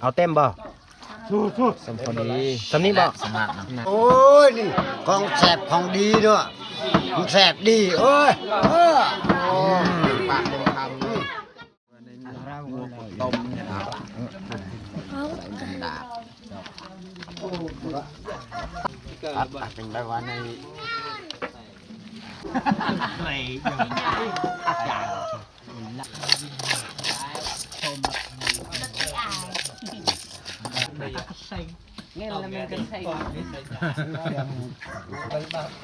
เอาเต็มบ่สมพอดีสำนี้บ่โอ้ยนี่ของแสบของดีด้วยของแสบดีโอ้ยปากเป็นคำต้มเป็นแบบว่าในเงี้ยแล้วมันก็ใช่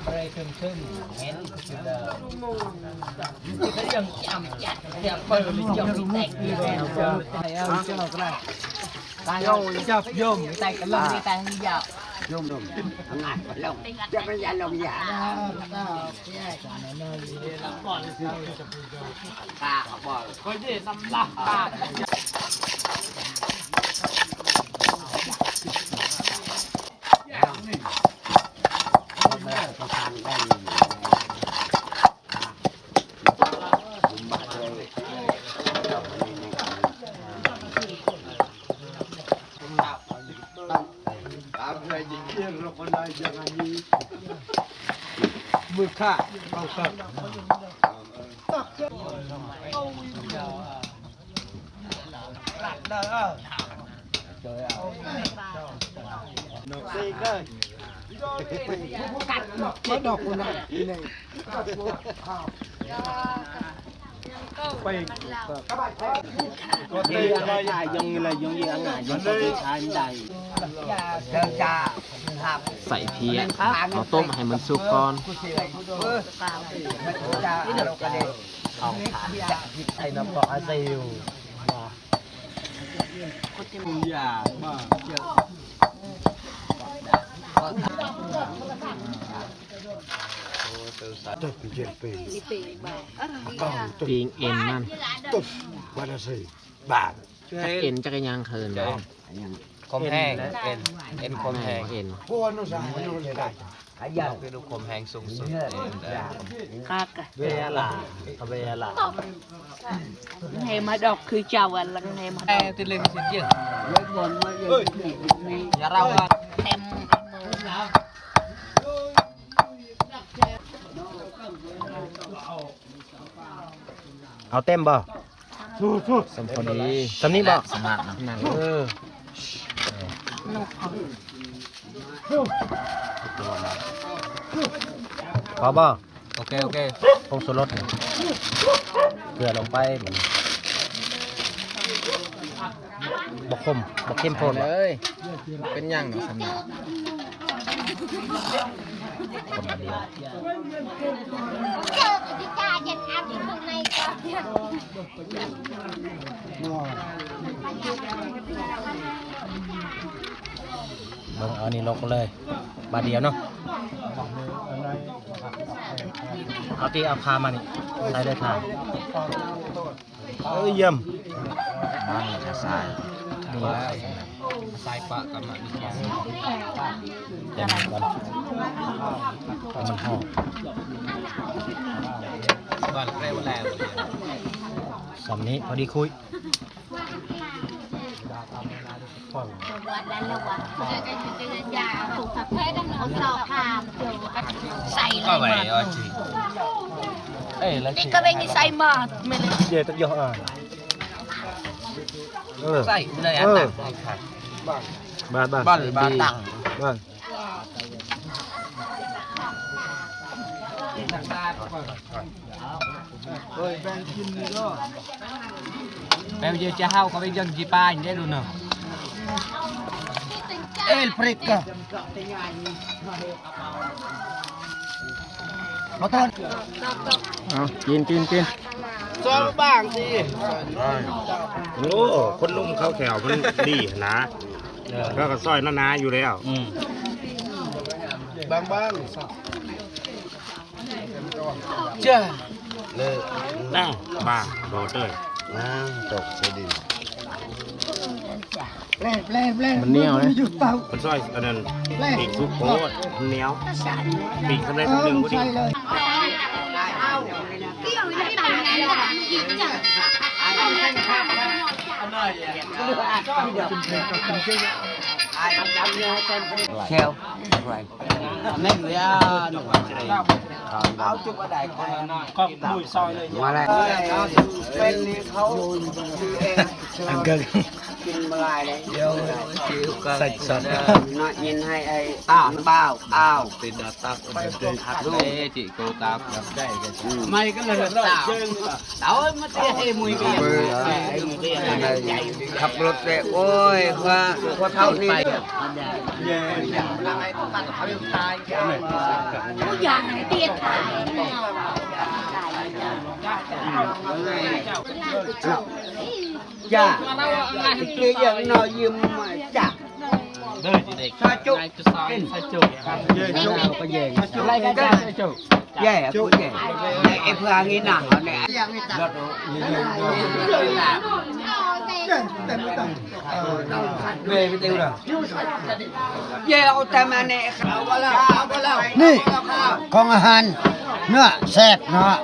ไปขึ้นเงี้ยสุดเดิมก็ยังจำจัดยังเปิดยังแต่งยังเจ้าก็ได้ตายจับยมแต่งกันลงในแต่งยาวยมทำงานลงจะไม่ยันลงยาตาบอกก็ยืนน้ำหลักตามือข้าเอาข้าไม่ดอกคนไหนนี่ไปก็ตีอะไรยังอะไรยังยังไงยังก็ไม่ใช่ได้เดินจ่าใส่เพียเอาต้มให้มันสุกก่อนเอาไอ้น้ำตกอาซิลอย่ามาเยอะตุ๊บเจ็ดปีปิงเอ็นนั่นตุ๊บวันละ4 บาทจักเอ็นจักรยานเคินเนาะคมแห้งเอ็นคมแห้งเอ็นพวกนู้นสั่งนู้นเลยได้ขยันไปดูคมแห้งสูงสุดกากะเวลาเวลาเฮมาดอกคือเจ้าอันลังเฮมาดอกติลิงสิเยอะเยอะบนมาเยอะนี่อย่าเราเต็มเอาเต็มบ่สมพอดีสำนี้บ่สมัครนั่นพอบ่โอเคผงชูรสเกลือลงไปบกคมบกเข้มข้นเลยเป็นยังสำนักคนเดียวที่จ่าเย็นอาบที่ข้างในก่อนเบิ่งเอานี่ลงเลยบาทเดียวเนาะเอาที่เอาคามานี่ใส่ได้ทางเยี่ยมบ้านจะใส่นี่ใส่ปะกันมาเดี๋ยวมันห่อบ้านเร็วแล้วสำนี้พอดีคุยใส่เลยมานี่ก็เป็นใส่มาไม่เลยเดี๋ยวต้องย่อใส่เลยอันนั้นบ้านตังบ้านเฮ้ยแบงกินนี่ก็แบงเยอะจะเฮาก็ไปยังจีป้าอย่างนี้ดูเนาะเอลพริกก็มาต้นกินซอยบ้างสิโอ้คนลุ่มเขาแขวมันดีนะก็ซอยน้าอยู่แล้วบางเจ้าเลยนั่งบ้าโรเตอร์ตกเสียดีมันเหนียวเลยมันซอยอันนั้นปีกซุปโคตรเหนียวปีกสำเร็จหนึ่งพอดี Kheo rồi nên người áo chụp ở đây có mùi soiเลยมาแล้วเป็นเขากินมาลายเลยเดี๋ยวใส่สดน้อยยินให้ไอ้อ้าวเปล่าอ้าวติดตาไปดูchị cô ta mày cái này là tao mới tê mùi cáiขับรถเลยโอ้ยว่าเท่านี้ Có giờ này tiền thải Dạ cái giờ nó dùm chặt sa chục có về lại cái sa chục về cũng về em vừa nghĩ nào nè về với tiêu rồi về ô tam anh nè นี่ของอาหารเนื้อแซ่บเนาะ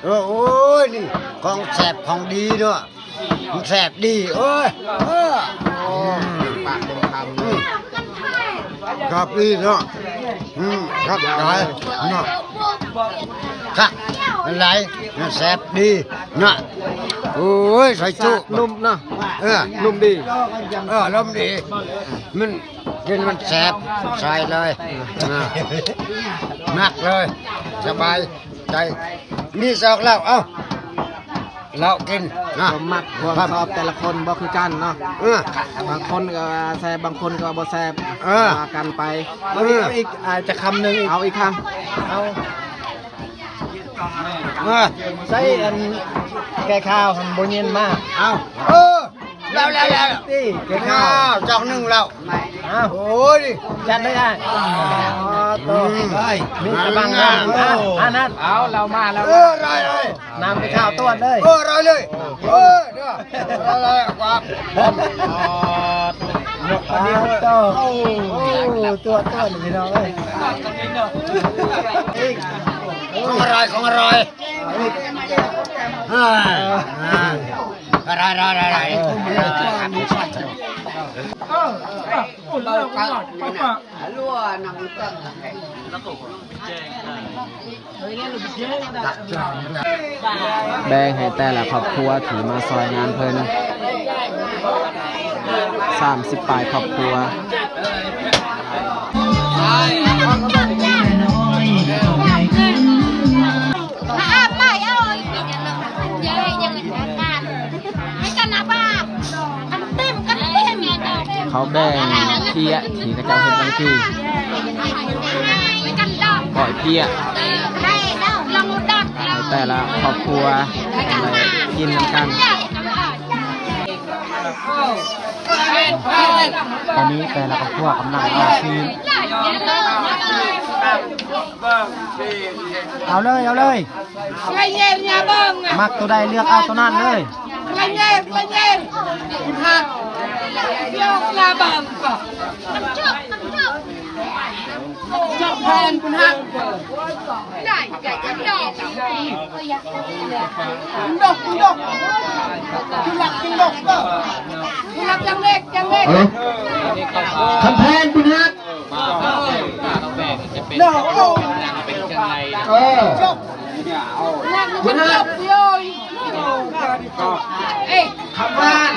โอ้ยนี่ของแซ่บของดีเนาะของแซ่บดีโอ้ยปากเป็นคำครับดีเนาะครับหลายเนาะครับหลายเนื้อแซ่บดีเนาะโอ้ยใส่จุนุ่มเนาะนุ่มดีนุ่มดีมันกินมันแซ่บใส่เลยนักเลยสบายใจนี่สอกแล้วเอ้าเรากินนะมักความชอบแต่ละคนบ่คือกันเนาะบางคนก็แซ่บบางคนก็บ่แซ่บมากันไปเอาอีกอาจจะคำหนึ่งเอาอีกคำเอาใส่อันแกข้าวหันโบเย็นมากเอาแล้วนี่แกข้าวจอกหนึ่งแล้วโอ้ยจัดได้ตัวมีกระบังงานนั่นเอาเรามาแล้วไรเลยน้ำไปข้าวต้นเลยไรเลยเด้อไรกว่าตัวพี่น้องเลยของอร่อยอะไรแบ่งให้แต่ละครอบครัวถือมาซอยงานเพิ่น30 ปลายครอบครัวเขาแบ่งเพี้ยที่กระเจ้าเห็นบางทีปล่อยเพี้ยแต่ละครอบครัวกินกันตอนนี้แต่ละครอบครัวกำลังเอาเลยมักตัวใดเลือกเอาตัวนั้นเลยชอบแพนคุณฮักได้จะดอกกินดอกก็คุณรักจังเล็กคำแพนคุณฮักดอกเป็นจังไรจบคุณฮักคำบ้าน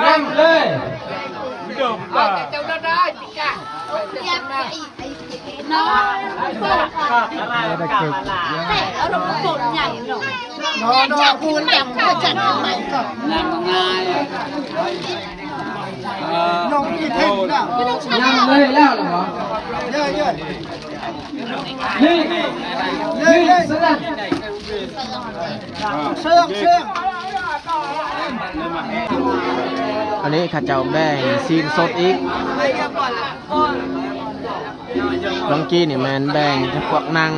นั่งเลยน้อยได้เก็บแต่เอาลงกดใหญ่หน่อยน้อยคูณดำก็จัดใหม่ก่อนง่ายน้องกี่เท่งนะยังเลยแล้วเหรอเยอะนี่เชื่องอันนี้ข้าเจ้าแบ่งซีนสดอีกบางกี้นี่แมนแบ่งพวกนัง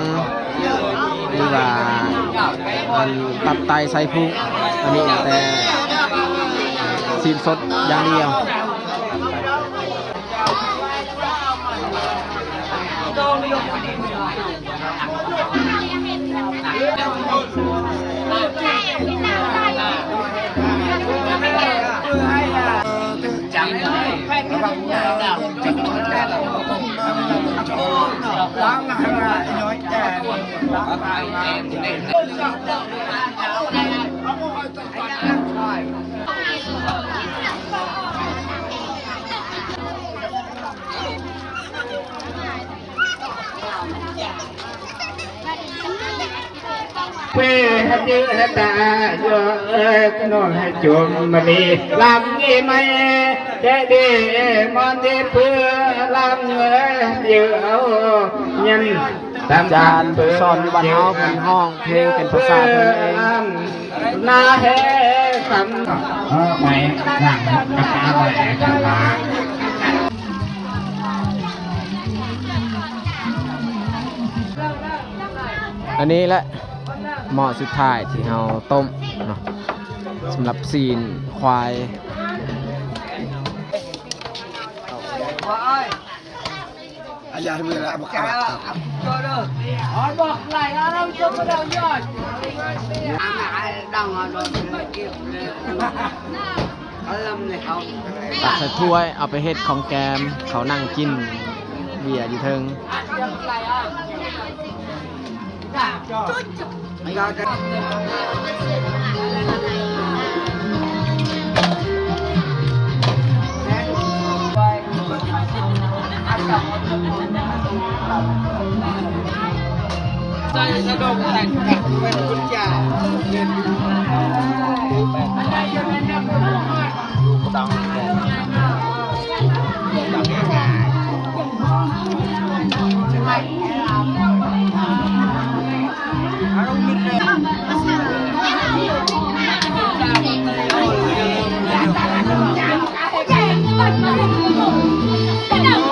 หรือว่าตับไตไส้พุงอันนี้แต่ ซีนสดอย่างเดียวเพื่อให้ยืดตาโยกน้องให้จมมันนี่ลำนี่ไม่แค่ดีมันดีเพื่อลำเงยยืดเอายันตามจานสอนบ้านเฮาเป็นห้องเพลงเป็นภาษาเพิ่นเองนาเฮคำไปหลังกระตาแหลกระลาอันนี้แหละหม้อสุดท้ายที่เราต้มเนาะสำหรับซีนควาย อายาให้มือละบักกะ ตักใส่ถ้วยเอาไปเฮ็ดของแกมเขานั่งกินเบียร์อยู่เทิงใจสะดวกแต่งเป็นกุญแจเงิน